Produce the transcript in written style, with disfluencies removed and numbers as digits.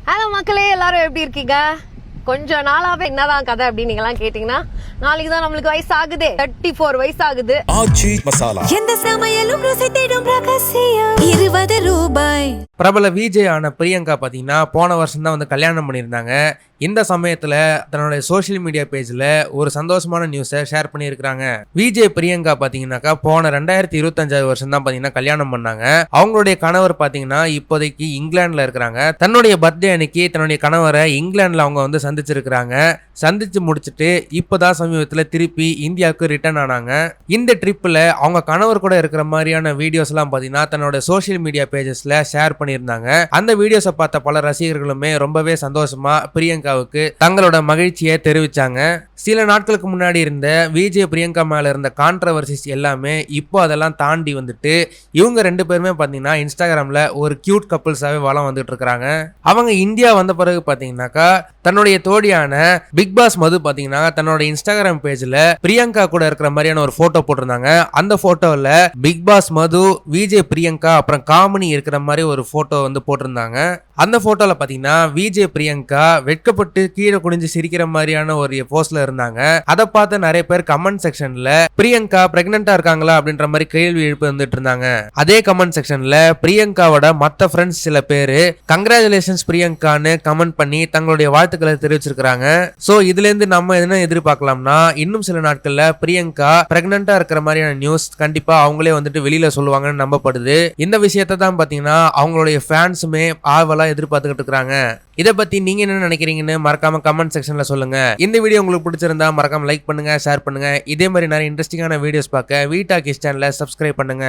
Hello மக்களே, எல்லாரும் எப்படி இருக்கீங்க? கொஞ்ச நாளாவே என்னதான் கதை அப்படின்னு நீங்களாம் கேட்டீங்கன்னா, நாளைக்கு தான் நம்மளுக்கு வயசு ஆகுது. 34 வயசு ஆகுது. ஆச்சி மசாலா எந்த சமையலும் ருசி தேடும் ரகசியம் 20 ரூபாய். பிரபல விஜே ஆன பிரியங்கா பார்த்தீங்கன்னா போன வருஷம் தான் வந்து கல்யாணம் பண்ணியிருந்தாங்க. இந்த சமயத்தில் தன்னுடைய சோஷியல் மீடியா பேஜில் ஒரு சந்தோஷமான நியூஸை ஷேர் பண்ணியிருக்கிறாங்க. விஜே பிரியங்கா பார்த்தீங்கன்னாக்கா போன 2025 வருஷம் தான் பார்த்தீங்கன்னா கல்யாணம் பண்ணாங்க. அவங்களுடைய கணவர் பார்த்தீங்கன்னா இப்போதைக்கு இங்கிலாண்டில் இருக்கிறாங்க. தன்னுடைய பர்த்டே அன்னைக்கு தன்னுடைய கணவரை இங்கிலாண்டில் அவங்க வந்து சந்திச்சிருக்கிறாங்க. சந்திச்சு முடிச்சுட்டு இப்போதான் சமீபத்தில் திருப்பி இந்தியாவுக்கு ரிட்டர்ன் ஆனாங்க. இந்த ட்ரிப்பில் அவங்க கணவர் கூட இருக்கிற மாதிரியான வீடியோஸ்லாம் பார்த்தீங்கன்னா தன்னோட சோஷியல் மீடியா பேஜஸில் ஷேர் பண்ணியிருந்தாங்க. அந்த வீடியோஸை பார்த்த பல ரசிகர்களுமே ரொம்பவே சந்தோஷமா பிரியங்காவுக்கு தங்களோட மகிழ்ச்சியை தெரிவிச்சாங்க. சில நாட்களுக்கு முன்னாடி இருந்த விஜய் பிரியங்கா மேல இருந்த கான்ட்ரவர்சிஸ் எல்லாமே இப்போ அதெல்லாம் தாண்டி வந்துட்டு இவங்க ரெண்டு பேருமே பார்த்தீங்கன்னா இன்ஸ்டாகிராம்ல ஒரு கியூட் கப்புள்ஸாவே வளம் வந்துட்டு இருக்காங்க. அவங்க இந்தியா வந்த பிறகு பார்த்தீங்கன்னாக்கா தன்னுடைய தோழியான பிக் பாஸ் மது பார்த்தீங்கன்னா தன்னோட இன்ஸ்டாகிராம் பேஜ்ல பிரியங்கா கூட இருக்கிற மாதிரியான ஒரு போட்டோ போட்டிருந்தாங்க. அந்த போட்டோவில் பிக் பாஸ் மது, விஜய் பிரியங்கா அப்புறம் காமினி இருக்கிற மாதிரி ஒரு போட்டோ வந்து போட்டிருந்தாங்க. அந்த போட்டோல பாத்தீங்கன்னா விஜய் பிரியங்கா வெட்கப்பட்டு கீழே குனிஞ்சு சிரிக்கிற மாதிரியான ஒரு போஸ்ட்ல இருந்தாங்க. அதை பார்த்து நிறைய பேர் கமெண்ட் செக்ஷன்ல பிரியங்கா பிரெக்னெண்டா இருக்காங்களா அப்படின்ற மாதிரி கேள்வி எழுப்பி வந்துட்டு இருந்தாங்க. அதே கமெண்ட் செக்ஷன்ல பிரியங்காவோட மத்த ஃப்ரெண்ட்ஸ் சில பேரு கங்க்ராச்சுலேஷன்ஸ் பிரியங்கான்னு கமெண்ட் பண்ணி தங்களுடைய வாழ்த்துக்களை தெரிவிச்சிருக்காங்க. சோ இதுல இருந்து நம்ம என்ன எதிர்பார்க்கலாம்னா இன்னும் சில நாட்கள்ல பிரியங்கா பிரெக்னெண்டா இருக்கிற மாதிரியான நியூஸ் கண்டிப்பா அவங்களே வந்துட்டு வெளியில சொல்லுவாங்கன்னு நம்பப்படுது. இந்த விஷயத்தை தான் பாத்தீங்கன்னா அவங்களுடைய ஃபேன்ஸுமே ஆவலா எதிர்பார்த்துக்கிட்டு இருக்காங்க. இதை பத்தி நீங்க என்ன நினைக்கிறீங்கன்னு மறக்காம கமெண்ட் செக்ஷன்ல சொல்லுங்க. இந்த வீடியோ உங்களுக்கு பிடிச்சிருந்தா மறக்காம லைக் பண்ணுங்க, ஷேர் பண்ணுங்க. இதே மாதிரி நிறைய இன்ட்ரெஸ்டிங்கான வீடியோஸ் பார்க்க வீட்டாக்கிஸ் சேனலை சப்ஸ்கிரைப் பண்ணுங்க.